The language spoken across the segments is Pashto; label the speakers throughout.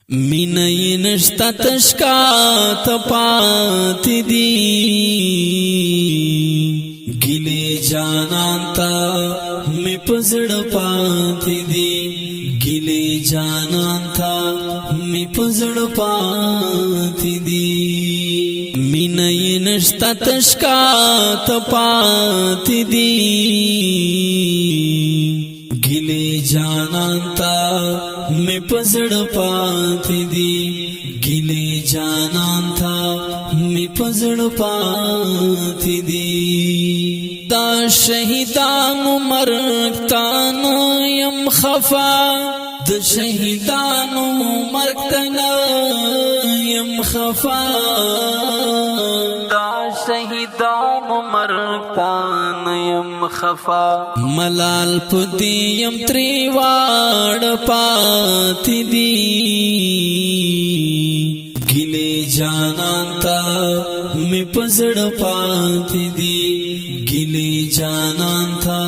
Speaker 1: مینه نشتا تشکات پاتی دی گیلی جانان تا می پزڑ پاتی دی گیلی جانان تا می پزڑ پاتی دی مینه نشتا تشکات پاتی دی گیلی جانان تا میں پزڑ پاتی دی گیلی جانان تھا میں پزڑ پاتی دی دا شہیدان مرگتان یم خفا دا شہیدان مرگتان یم خفا دا شہیدان مرگتان یم خفا ملال پدی یم تریوار پاتی دی گیلی جانان تا میں پزڑ پاتی دی گیلی جانان تھا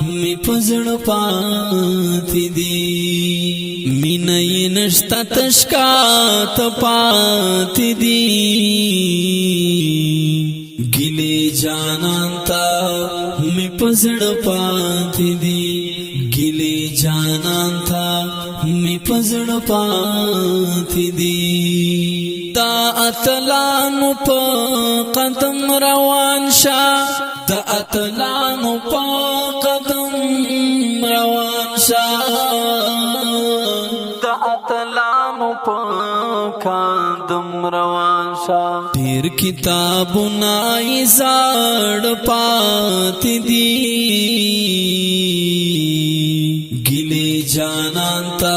Speaker 1: میں پزڑ پاتی دی مینه نشتا تشکات پاتی دی گیلی جانان تا میں پزڑ پاتی دی گیلی جانان تھا میں پزڑ پاتی دی دا اتلانو پا قدم روان شا دا اتلانو پا قدم روان شا دا اتلانو پا قدم روان شا دیر کتابنا ایزار پاتی دی گیلی جانان تا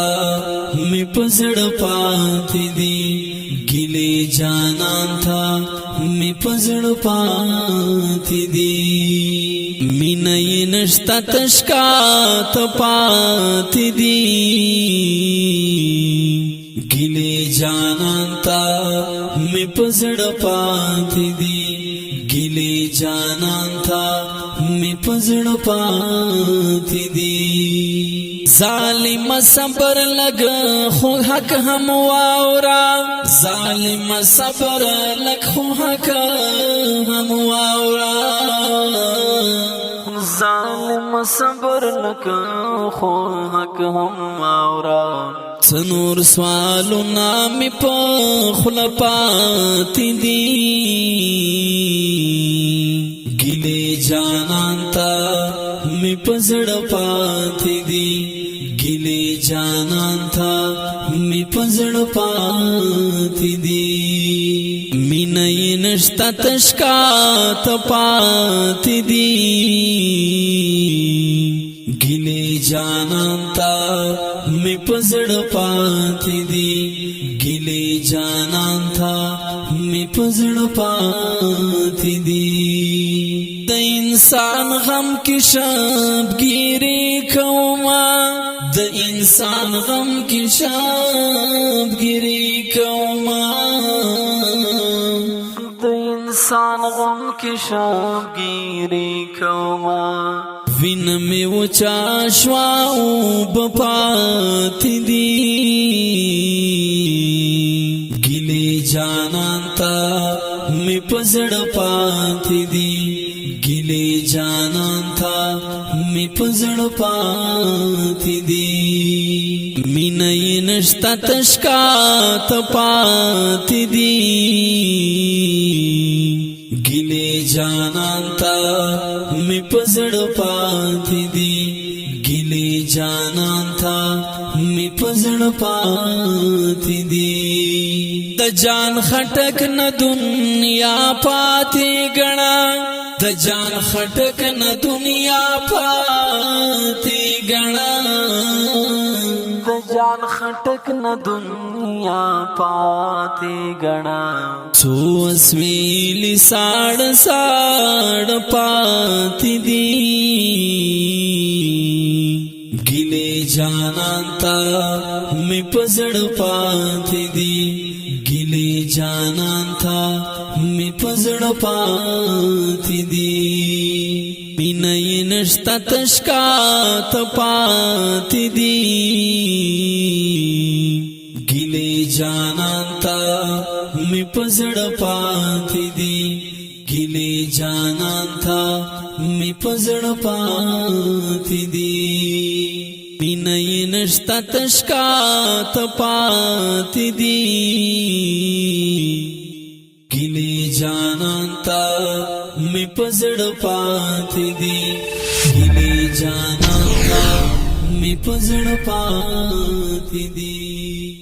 Speaker 1: میں پزڑ پاتی دی گیلی جانان تھا میں پزڑ پاتی دی مینه نشتا تشکات پاتی دی گیلی جانان تا میں پزڑ پاتی دی گیلی جانان تھا میں پزڑ پاتی دی ظالم صبر لگ خو حق ہم واورا ظالم صبر لگ خو حق ہم واورا ظالم صبر لگ خو حق ہم واورا سنور سوالو نامی پا خلپاتی دی گیلی جانان تا میں پزڑ پاتی دی گیلی جانان تھا میں پزڑ پاتی دی مینه نشتا تشکات پاتی دی گیلی جانان تا میں پزڑ پاتی دی گیلی جانان تھا میں پزڑ پاتی دی دا انسان غم کی شب گیری کوما دا انسان غم کی شب گیری کوما دا انسان غم کی شب گیری کوما وین میں وچا شواؤ بپاتی دی گیلی جانان تا میں پزڑ پاتی دی گیلی جانان تھا میں پزڑ پاتی دی مینه نشتا تشکات پاتی دی گیلی جانان تا میں پزڑ پاتی دی گیلی جانان تھا میں پزڑ پاتی دی دا جان خٹک نہ دنیا پاتی گنا دا جان خٹک نہ دنیا پاتی گنا دا جان خٹک نہ دنیا پاتی گنا سو اسویلی ساڑ ساڑ پاتی دی گیلی جانان تا میں پزڑ پاتی دی گیلی جانان تھا میں پزڑ پاتی دی مینه نشتا تشکات پاتی دی گیلی جانانتا می پزړ پاتې دي ګلې جانانتا می پزړ پاتې دي مینه یې نشته تشکا ته پاتې دي ګلې جانانتا می پزړ پاتې دي ګلې جانانتا می پزړ پاتې دي